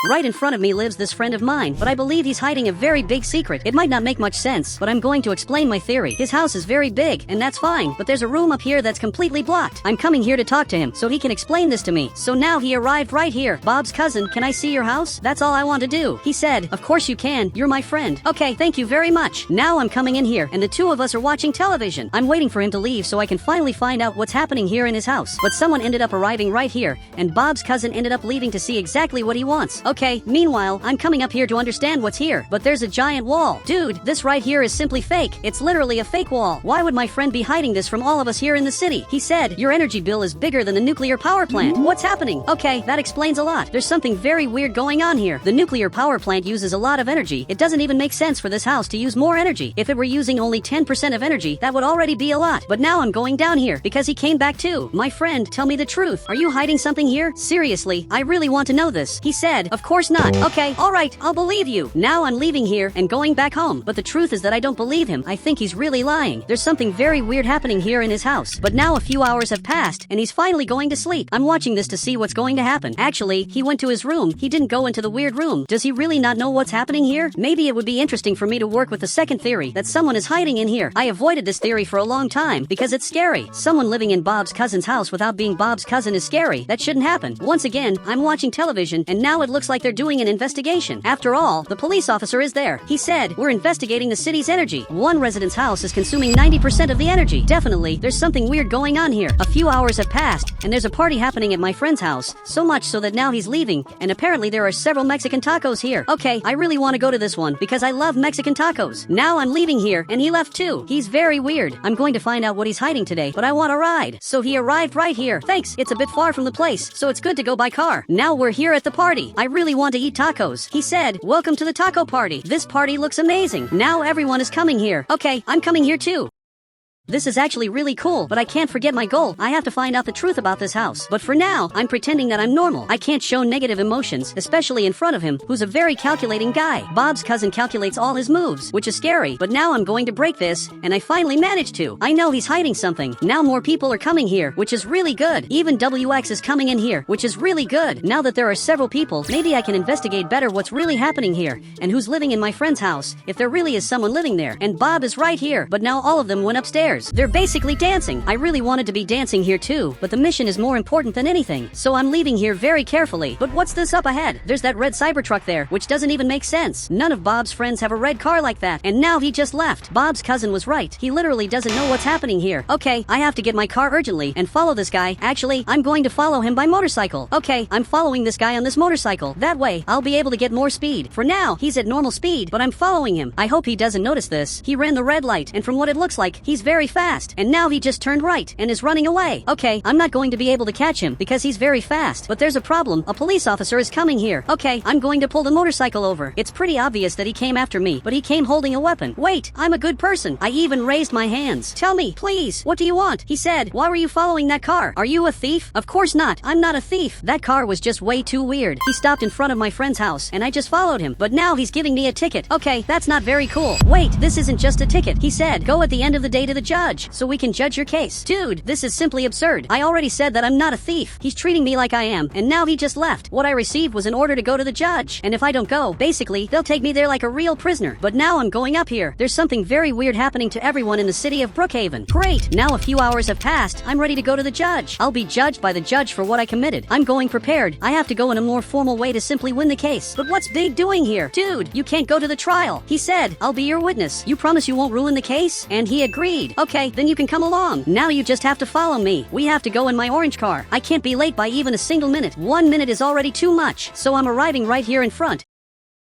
Right in front of me lives this friend of mine, but I believe he's hiding a very big secret. It might not make much sense, but I'm going to explain my theory. His house is very big, and that's fine, but there's a room up here that's completely blocked. I'm coming here to talk to him, so he can explain this to me. So now he arrived right here. Bob's cousin, can I see your house? That's all I want to do. He said, of course you can, you're my friend. Okay, thank you very much. Now I'm coming in here, and the two of us are watching television. I'm waiting for him to leave so I can finally find out what's happening here in his house. But someone ended up arriving right here, and Bob's cousin ended up leaving to see exactly what he wants. Okay, meanwhile, I'm coming up here to understand what's here, but there's a giant wall. Dude, this right here is simply fake. It's literally a fake wall. Why would my friend be hiding this from all of us here in the city? He said, your energy bill is bigger than the nuclear power plant. What's happening? Okay, that explains a lot. There's something very weird going on here. The nuclear power plant uses a lot of energy. It doesn't even make sense for this house to use more energy. If it were using only 10% of energy, that would already be a lot. But now I'm going down here because he came back too. My friend, tell me the truth. Are you hiding something here? Seriously, I really want to know this. He said, of course not. Okay, alright, I'll believe you. Now I'm leaving here and going back home. But the truth is that I don't believe him. I think he's really lying. There's something very weird happening here in his house. But now a few hours have passed and he's finally going to sleep. I'm watching this to see what's going to happen. Actually, he went to his room. He didn't go into the weird room. Does he really not know what's happening here? Maybe it would be interesting for me to work with the second theory, that someone is hiding in here. I avoided this theory for a long time because it's scary. Someone living in Bob's cousin's house without being Bob's cousin is scary. That shouldn't happen. Once again, I'm watching television and now it looks like they're doing an investigation. After all, the police officer is there. He said, we're investigating the city's energy. One resident's house is consuming 90% of the energy. Definitely, there's something weird going on here. A few hours have passed, and there's a party happening at my friend's house. So much so that now he's leaving, and apparently there are several Mexican tacos here. Okay, I really want to go to this one, because I love Mexican tacos. Now I'm leaving here, and he left too. He's very weird. I'm going to find out what he's hiding today, but I want a ride. So he arrived right here. Thanks, it's a bit far from the place, so it's good to go by car. Now we're here at the party. I really want to eat tacos. He said, welcome to the taco party. This party looks amazing. Now everyone is coming here. Okay, I'm coming here too. This is actually really cool, but I can't forget my goal. I have to find out the truth about this house. But for now, I'm pretending that I'm normal. I can't show negative emotions, especially in front of him, who's a very calculating guy. Bob's cousin calculates all his moves, which is scary, but now I'm going to break this, and I finally managed to. I know he's hiding something. Now more people are coming here, which is really good. Even WX is coming in here, which is really good. Now that there are several people, maybe I can investigate better what's really happening here, and who's living in my friend's house, if there really is someone living there. And Bob is right here, but now all of them went upstairs. They're basically dancing. I really wanted to be dancing here too, but the mission is more important than anything, so I'm leaving here very carefully. But what's this up ahead? There's that red Cybertruck there, which doesn't even make sense. None of Bob's friends have a red car like that, and now he just left. Bob's cousin was right. He literally doesn't know what's happening here. Okay, I have to get my car urgently and follow this guy. Actually, I'm going to follow him by motorcycle. Okay, I'm following this guy on this motorcycle. That way, I'll be able to get more speed. For now, he's at normal speed, but I'm following him. I hope he doesn't notice this. He ran the red light, and from what it looks like, he's very fast. And now he just turned right and is running away. Okay, I'm not going to be able to catch him because he's very fast. But there's a problem. A police officer is coming here. Okay, I'm going to pull the motorcycle over. It's pretty obvious that he came after me, but he came holding a weapon. Wait, I'm a good person. I even raised my hands. Tell me, please, what do you want? He said, why were you following that car? Are you a thief? Of course not. I'm not a thief. That car was just way too weird. He stopped in front of my friend's house and I just followed him. But now he's giving me a ticket. Okay, that's not very cool. Wait, this isn't just a ticket. He said, go at the end of the day to the judge so we can judge your case. Dude, this is simply absurd. I already said that I'm not a thief. He's treating me like I am, and now he just left. What I received was an order to go to the judge, and if I don't go, basically, they'll take me there like a real prisoner. But now I'm going up here. There's something very weird happening to everyone in the city of Brookhaven. Great! Now a few hours have passed. I'm ready to go to the judge. I'll be judged by the judge for what I committed. I'm going prepared. I have to go in a more formal way to simply win the case. But what's Big doing here? Dude, you can't go to the trial. He said, I'll be your witness. You promise you won't ruin the case? And he agreed. Okay, then you can come along. Now you just have to follow me. We have to go in my orange car. I can't be late by even a single minute. 1 minute is already too much. So I'm arriving right here in front.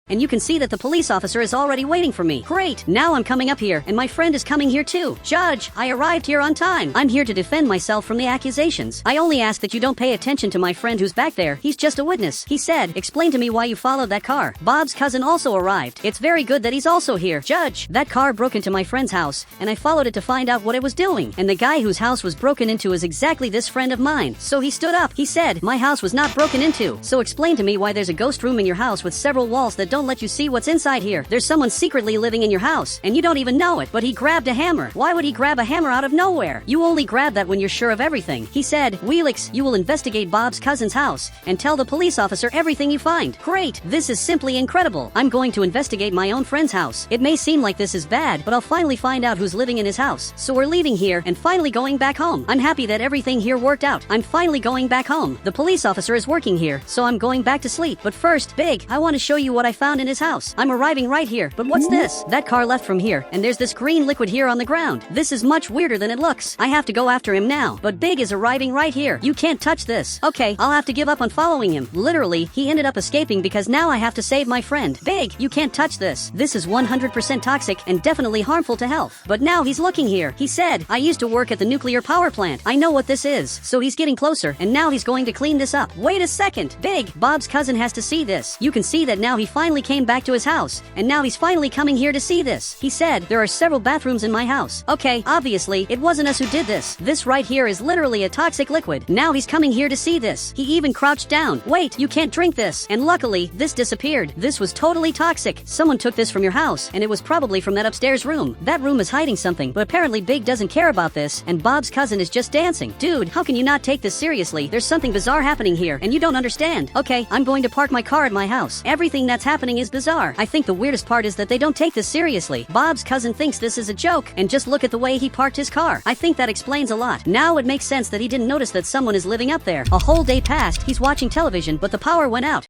And you can see that the police officer is already waiting for me. Great! Now I'm coming up here, and my friend is coming here too. Judge, I arrived here on time. I'm here to defend myself from the accusations. I only ask that you don't pay attention to my friend who's back there. He's just a witness. He said, explain to me why you followed that car. Bob's cousin also arrived. It's very good that he's also here. Judge, that car broke into my friend's house, and I followed it to find out what it was doing. And the guy whose house was broken into is exactly this friend of mine. So he stood up. He said, my house was not broken into. So explain to me why there's a ghost room in your house with several walls that don't let you see what's inside here. There's someone secretly living in your house, and you don't even know it, but he grabbed a hammer. Why would he grab a hammer out of nowhere? You only grab that when you're sure of everything. He said, Wheelix, you will investigate Bob's cousin's house and tell the police officer everything you find. Great, this is simply incredible. I'm going to investigate my own friend's house. It may seem like this is bad, but I'll finally find out who's living in his house. So we're leaving here and finally going back home. I'm happy that everything here worked out. I'm finally going back home. The police officer is working here, so I'm going back to sleep. But first, Big, I want to show you what I found in his house. I'm arriving right here, but what's this? That car left from here, and there's this green liquid here on the ground. This is much weirder than it looks. I have to go after him now, but Big is arriving right here. You can't touch this. Okay, I'll have to give up on following him. Literally, he ended up escaping because now I have to save my friend. Big, you can't touch this. This is 100% toxic and definitely harmful to health. But now he's looking here. He said, I used to work at the nuclear power plant. I know what this is. So he's getting closer, and now he's going to clean this up. Wait a second. Big, Bob's cousin has to see this. You can see that now he finally came back to his house, and now he's finally coming here to see this. He said, there are several bathrooms in my house. Okay, obviously, it wasn't us who did this. This right here is literally a toxic liquid. Now he's coming here to see this. He even crouched down. Wait, you can't drink this. And luckily, this disappeared. This was totally toxic. Someone took this from your house, and it was probably from that upstairs room. That room is hiding something, but apparently Big doesn't care about this, and Bob's cousin is just dancing. Dude, how can you not take this seriously? There's something bizarre happening here, and you don't understand. Okay, I'm going to park my car at my house. Everything that's happening is bizarre. I think the weirdest part is that they don't take this seriously. Bob's cousin thinks this is a joke, and just look at the way he parked his car. I think that explains a lot. Now it makes sense that he didn't notice that someone is living up there. A whole day passed, he's watching television, but the power went out.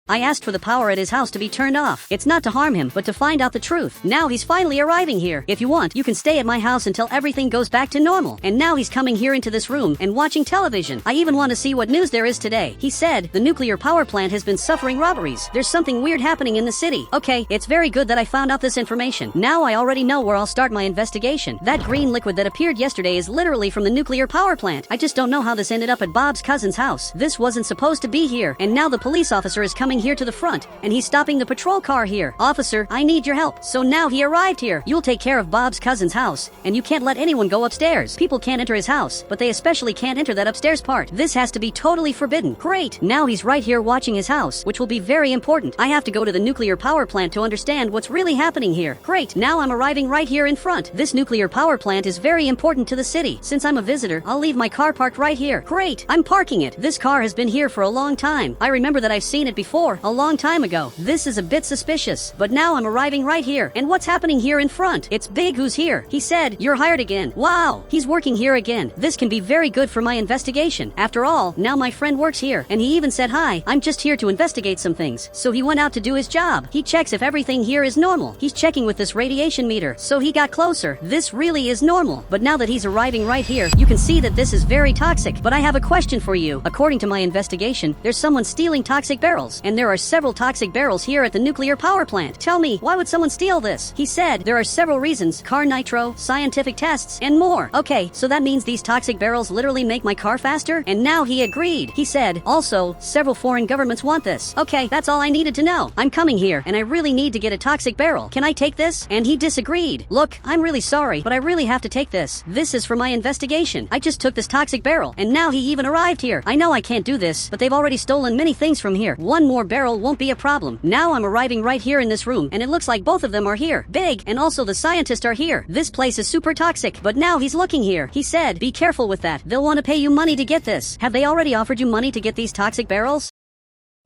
I asked for the power at his house to be turned off. It's not to harm him, but to find out the truth. Now he's finally arriving here. If you want, you can stay at my house until everything goes back to normal. And now he's coming here into this room and watching television. I even want to see what news there is today. He said, the nuclear power plant has been suffering robberies. There's something weird happening in the city. Okay, it's very good that I found out this information. Now I already know where I'll start my investigation. That green liquid that appeared yesterday is literally from the nuclear power plant. I just don't know how this ended up at Bob's cousin's house. This wasn't supposed to be here. And now the police officer is coming here to the front, and he's stopping the patrol car here. Officer, I need your help. So now he arrived here. You'll take care of Bob's cousin's house, and you can't let anyone go upstairs. People can't enter his house, but they especially can't enter that upstairs part. This has to be totally forbidden. Great. Now he's right here watching his house, which will be very important. I have to go to the nuclear power plant to understand what's really happening here. Great. Now I'm arriving right here in front. This nuclear power plant is very important to the city. Since I'm a visitor, I'll leave my car parked right here. Great. I'm parking it. This car has been here for a long time. I remember that I've seen it before, a long time ago. This is a bit suspicious, but now I'm arriving right here. And what's happening here in front? It's Big who's here. He said, you're hired again. Wow, he's working here again. This can be very good for my investigation. After all, now my friend works here, and he even said, hi, I'm just here to investigate some things. So he went out to do his job. He checks if everything here is normal. He's checking with this radiation meter, so he got closer. This really is normal. But now that he's arriving right here, you can see that this is very toxic. But I have a question for you. According to my investigation, there's someone stealing toxic barrels, and there are several toxic barrels here at the nuclear power plant. Tell me, why would someone steal this? He said, there are several reasons: car nitro, scientific tests, and more. Okay, so that means these toxic barrels literally make my car faster? And now he agreed. He said, also, several foreign governments want this. Okay, that's all I needed to know. I'm coming here, and I really need to get a toxic barrel. Can I take this? And he disagreed. Look, I'm really sorry, but I really have to take this. This is for my investigation. I just took this toxic barrel, and now he even arrived here. I know I can't do this, but they've already stolen many things from here. One more barrel won't be a problem. Now I'm arriving right here in this room, and it looks like both of them are here. Big, and also the scientists are here. This place is super toxic, but now he's looking here. He said, be careful with that. They'll want to pay you money to get this. Have they already offered you money to get these toxic barrels?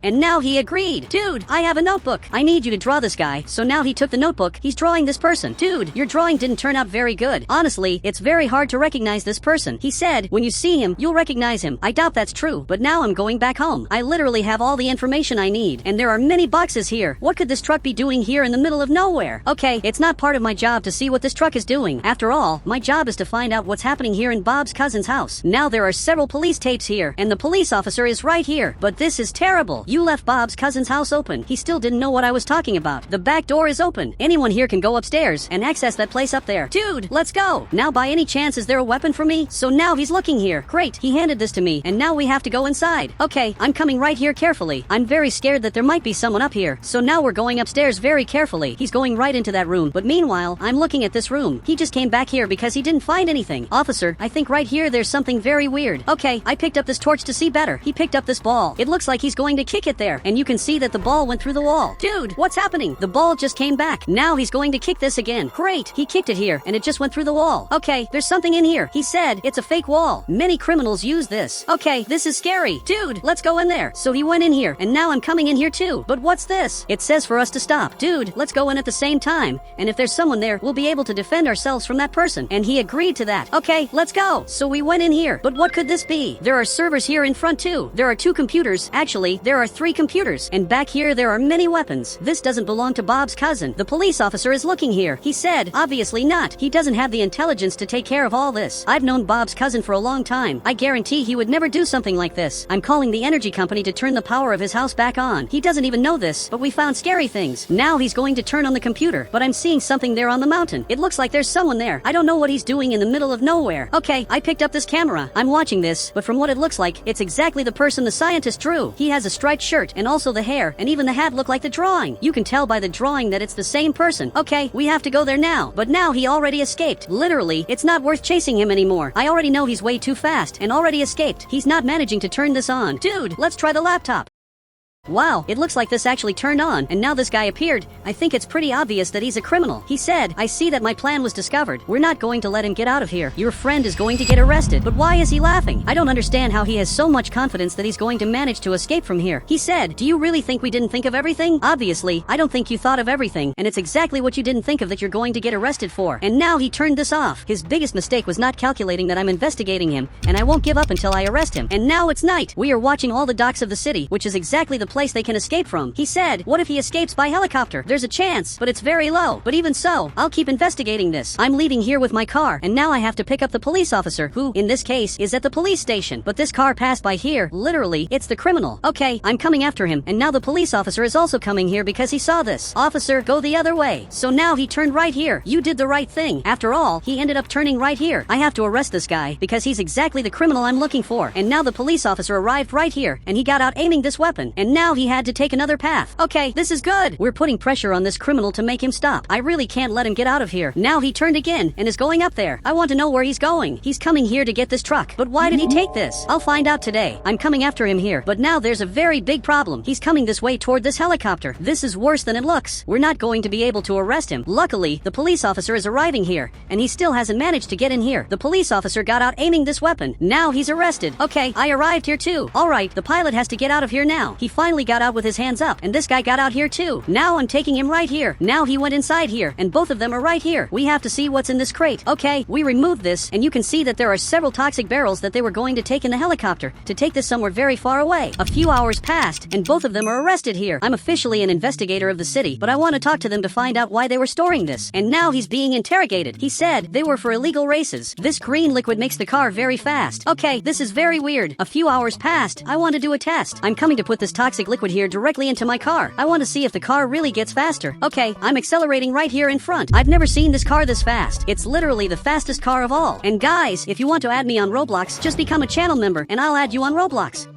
And now he agreed. Dude, I have a notebook. I need you to draw this guy. So now he took the notebook. He's drawing this person. Dude, your drawing didn't turn out very good. Honestly, it's very hard to recognize this person. He said, when you see him, you'll recognize him. I doubt that's true, but now I'm going back home. I literally have all the information I need, and there are many boxes here. What could this truck be doing here in the middle of nowhere? Okay, it's not part of my job to see what this truck is doing. After all, my job is to find out what's happening here in Bob's cousin's house. Now there are several police tapes here, and the police officer is right here. But this is terrible. You left Bob's cousin's house open. He still didn't know what I was talking about. The back door is open. Anyone here can go upstairs and access that place up there. Dude, let's go. Now by any chance is there a weapon for me? So now he's looking here. Great, he handed this to me, and now we have to go inside. Okay, I'm coming right here carefully. I'm very scared that there might be someone up here. So now we're going upstairs very carefully. He's going right into that room, but meanwhile, I'm looking at this room. He just came back here because he didn't find anything. Officer, I think right here there's something very weird. Okay, I picked up this torch to see better. He picked up this ball. It looks like he's going to kill kick it there, and you can see that the ball went through the wall. Dude, what's happening? The ball just came back. Now he's going to kick this again. Great, he kicked it here, and it just went through the wall. Okay, there's something in here. He said it's a fake wall. Many criminals use this. Okay, this is scary. Dude, let's go in there. So he went in here, and now I'm coming in here too. But what's this? It says for us to stop. Dude, let's go in at the same time, and if there's someone there, we'll be able to defend ourselves from that person. And he agreed to that. Okay, let's go. So we went in here. But what could this be? There are servers here in front too. There are 2 computers. Actually, there are 3 computers. And back here there are many weapons. This doesn't belong to Bob's cousin. The police officer is looking here. He said, obviously not. He doesn't have the intelligence to take care of all this. I've known Bob's cousin for a long time. I guarantee he would never do something like this. I'm calling the energy company to turn the power of his house back on. He doesn't even know this, but we found scary things. Now he's going to turn on the computer, but I'm seeing something there on the mountain. It looks like there's someone there. I don't know what he's doing in the middle of nowhere. Okay, I picked up this camera. I'm watching this, but from what it looks like, it's exactly the person the scientist drew. He has a striped shirt, and also the hair, and even the hat look like the drawing. You can tell by the drawing that it's the same person. Okay, we have to go there now. But now he already escaped. Literally, it's not worth chasing him anymore. I already know he's way too fast, and already escaped. He's not managing to turn this on. Dude, let's try the laptop. Wow, it looks like this actually turned on, and now this guy appeared. I think it's pretty obvious that he's a criminal. He said, I see that my plan was discovered. We're not going to let him get out of here. Your friend is going to get arrested. But why is he laughing? I don't understand how he has so much confidence that he's going to manage to escape from here. He said, do you really think we didn't think of everything? Obviously, I don't think you thought of everything, and it's exactly what you didn't think of that you're going to get arrested for. And now he turned this off. His biggest mistake was not calculating that I'm investigating him, and I won't give up until I arrest him. And now it's night. We are watching all the docks of the city, which is exactly the place they can escape from. He said, what if he escapes by helicopter? There's a chance, but it's very low. But even so, I'll keep investigating this. I'm leaving here with my car, and now I have to pick up the police officer, who, in this case, is at the police station. But this car passed by here. Literally, it's the criminal. Okay, I'm coming after him, and now the police officer is also coming here because he saw this. Officer, go the other way. So now he turned right here. You did the right thing. After all, he ended up turning right here. I have to arrest this guy, because he's exactly the criminal I'm looking for. And now the police officer arrived right here, and he got out aiming this weapon. And now he had to take another path. Okay, this is good. We're putting pressure on this criminal to make him stop. I really can't let him get out of here. Now he turned again and is going up there. I want to know where he's going. He's coming here to get this truck. But why did he take this? I'll find out today. I'm coming after him here. But now there's a very big problem. He's coming this way toward this helicopter. This is worse than it looks. We're not going to be able to arrest him. Luckily, the police officer is arriving here, and he still hasn't managed to get in here. The police officer got out aiming this weapon. Now he's arrested. Okay, I arrived here too. Alright, the pilot has to get out of here now. He finally got out with his hands up, and this guy got out here too. Now I'm taking him right here. Now he went inside here, and both of them are right here. We have to see what's in this crate. Okay, we removed this, and you can see that there are several toxic barrels that they were going to take in the helicopter to take this somewhere very far away. A few hours passed, and both of them are arrested here. I'm officially an investigator of the city, but I want to talk to them to find out why they were storing this. And now he's being interrogated. He said they were for illegal races. This green liquid makes the car very fast. Okay, this is very weird. A few hours passed. I want to do a test. I'm coming to put this toxic liquid here directly into my car. I want to see if the car really gets faster. Okay, I'm accelerating right here in front. I've never seen this car this fast. It's literally the fastest car of all. And guys, if you want to add me on Roblox, just become a channel member and I'll add you on Roblox.